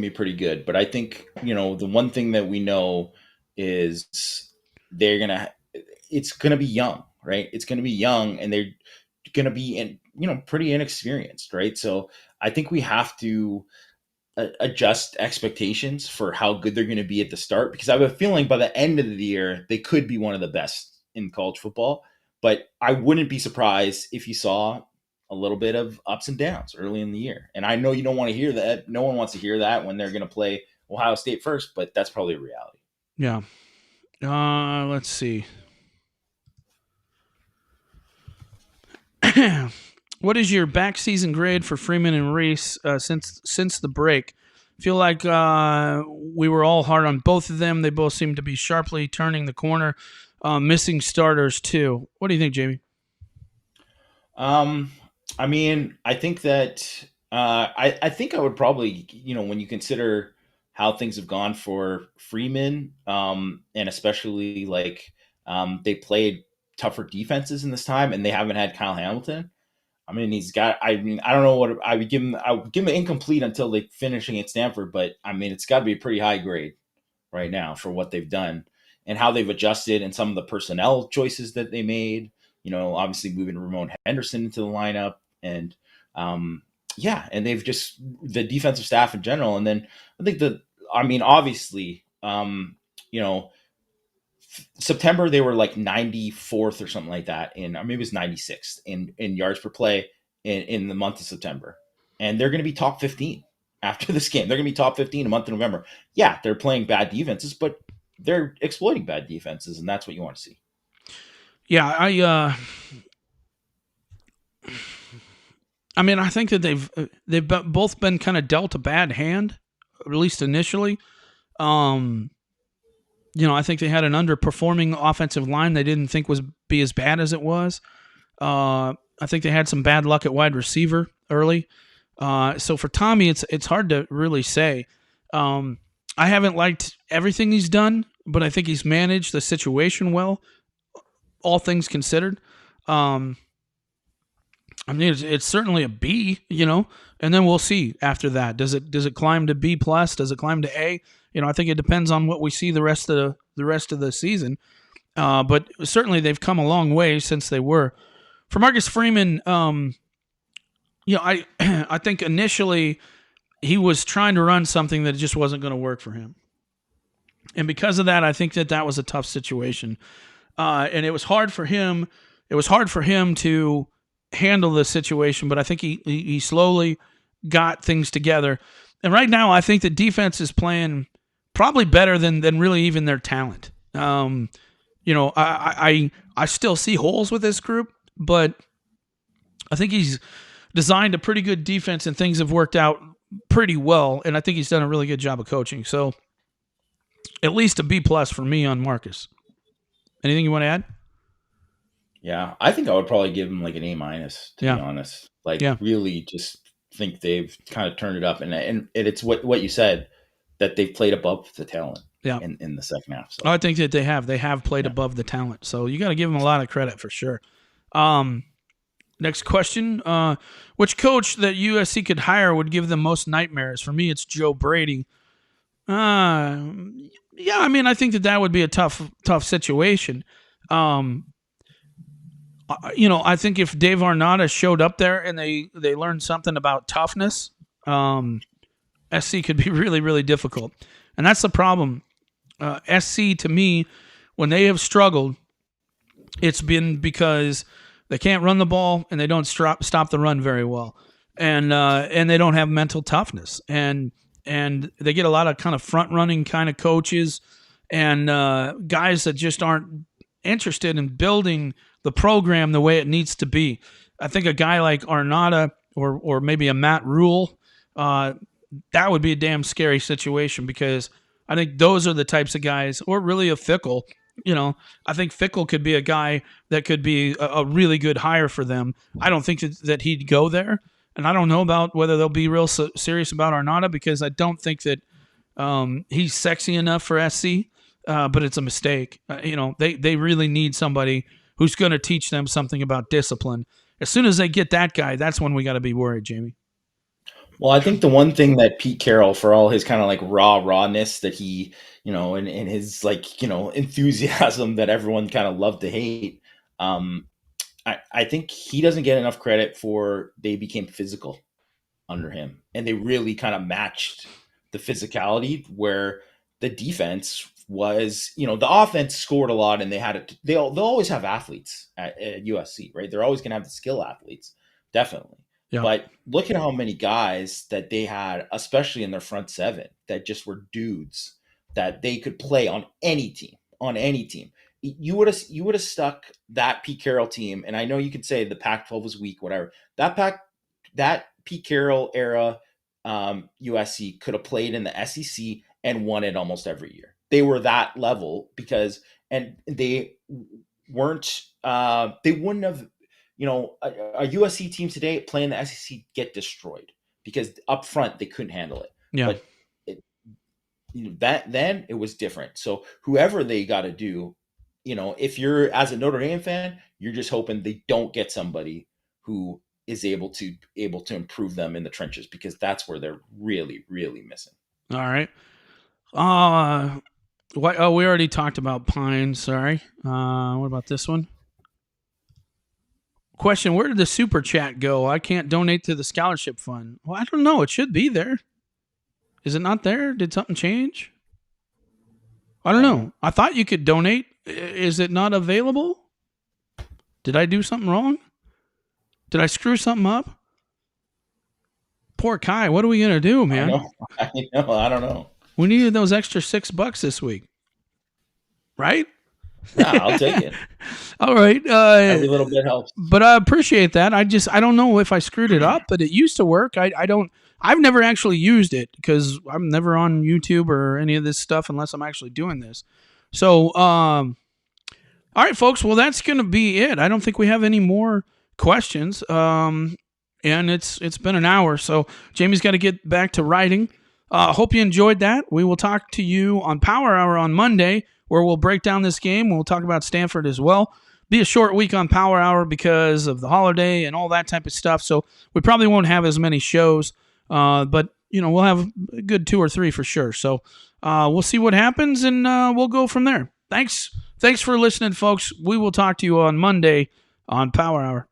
be pretty good. But I think, the one thing that we know is they're gonna it's gonna be young, right? It's gonna be young, and they're gonna be pretty inexperienced, right? So I think we have to adjust expectations for how good they're going to be at the start, because I have a feeling by the end of the year they could be one of the best in college football. But I wouldn't be surprised if you saw a little bit of ups and downs early in the year. And I know you don't want to hear that. No one wants to hear that when they're going to play Ohio State first, but that's probably a reality. Yeah. Let's see. What is your back season grade for Freeman and Reese since the break? Feel like we were all hard on both of them. They both seem to be sharply turning the corner. Missing starters too. What do you think, Jamie? Um, I mean, I think that I think I would probably, when you consider how things have gone for Freeman, and especially like they played tougher defenses in this time, and they haven't had Kyle Hamilton. I mean, he's got. I mean, I don't know what I would give him. I would give him incomplete until they finishing at Stanford, but I mean, it's got to be a pretty high grade right now for what they've done and how they've adjusted and some of the personnel choices that they made. Obviously moving Ramon Henderson into the lineup and yeah, and they've just the defensive staff in general. And then I think obviously, you know, September they were like 94th or something like that or maybe it was 96th in yards per play in the month of September. And they're going to be top 15 after this game. They're going to be top 15 a month of November. Yeah, they're playing bad defenses, but they're exploiting bad defenses, and that's what you want to see. Yeah, I mean, I think that they've both been kind of dealt a bad hand, at least initially. Um, I think they had an underperforming offensive line they didn't think was be as bad as it was. I think they had some bad luck at wide receiver early. So for Tommy, it's hard to really say. I haven't liked everything he's done, but I think he's managed the situation well, all things considered. Um, I mean, it's certainly a B, and then we'll see after that. Does it climb to B plus? Does it climb to A? I think it depends on what we see the rest of the season. But certainly they've come a long way since they were. For Marcus Freeman, I I think initially he was trying to run something that just wasn't going to work for him, and because of that, I think that was a tough situation, and it was hard for him. It was hard for him to handle the situation, but I think he slowly got things together. And right now, I think the defense is playing probably better than really even their talent. I still see holes with this group, but I think he's designed a pretty good defense and things have worked out pretty well. And I think he's done a really good job of coaching. So at least a B plus for me on Marcus. Anything you want to add? Yeah, I think I would probably give him like an A minus, to be honest. Like, Yeah. really, just think they've kind of turned it up, and it's what you said, that they've played above the talent Yeah. in the second half. So I think that they have played yeah. above the talent. So you got to give them a lot of credit for sure. Next question. Which coach that USC could hire would give them most nightmares? For me, it's Joe Brady. Yeah, I mean, I think that would be a tough situation. I think if Dave Arnada showed up there and they learned something about toughness, SC could be really, really difficult. And that's the problem. SC, to me, when they have struggled, it's been because they can't run the ball and they don't stop the run very well, and they don't have mental toughness, and they get a lot of kind of front running kind of coaches and guys that just aren't interested in building the program the way it needs to be. I think a guy like Arnada or maybe a Matt Rule, that would be a damn scary situation because I think those are the types of guys, or really a Fickle. I think Fickle could be a guy that could be a really good hire for them. I don't think that he'd go there, and I don't know about whether they'll be real serious about Arnada because I don't think that he's sexy enough for SC. But it's a mistake. They really need somebody who's going to teach them something about discipline. As soon as they get that guy, that's when we got to be worried, Jamie. Well, I think the one thing that Pete Carroll, for all his kind of like rawness that he, and his like, enthusiasm that everyone kind of loved to hate, I think he doesn't get enough credit for they became physical under him. And they really kind of matched the physicality where the defense was, the offense scored a lot and they had it. They'll always have athletes at USC, right? They're always going to have the skill athletes. Definitely. Yeah. But look at how many guys that they had, especially in their front seven, that just were dudes that they could play on any team. you would have stuck that Pete Carroll team, and I know you could say the Pac-12 was weak, whatever. That Pete Carroll era USC could have played in the SEC and won it almost every year. They were that level because, and they weren't. They wouldn't have. A USC team today playing the SEC get destroyed because up front they couldn't handle it. Yeah. But that then it was different. So whoever they got to do, if you're as a Notre Dame fan, you're just hoping they don't get somebody who is able to improve them in the trenches, because that's where they're really, really missing. All right. We already talked about Pyne. Sorry. What about this one? Question: where did the super chat go? I can't donate to the scholarship fund. Well, I don't know. It should be there. Is it not there? Did something change? I don't know. I thought you could donate. Is it not available? Did I do something wrong? Did I screw something up? Poor Kai. What are we going to do, man? I don't know. We needed those extra $6 this week. Right? Yeah, I'll take it. All right. Every little bit helps. But I appreciate that. I don't know if I screwed it up, but it used to work. I've never actually used it because I'm never on YouTube or any of this stuff unless I'm actually doing this. So, all right, folks. Well, that's going to be it. I don't think we have any more questions. And it's been an hour, so Jamie's got to get back to writing. Hope you enjoyed that. We will talk to you on Power Hour on Monday, where we'll break down this game. We'll talk about Stanford as well. Be a short week on Power Hour because of the holiday and all that type of stuff, so we probably won't have as many shows. But we'll have a good 2 or 3 for sure. So we'll see what happens, and we'll go from there. Thanks for listening, folks. We will talk to you on Monday on Power Hour.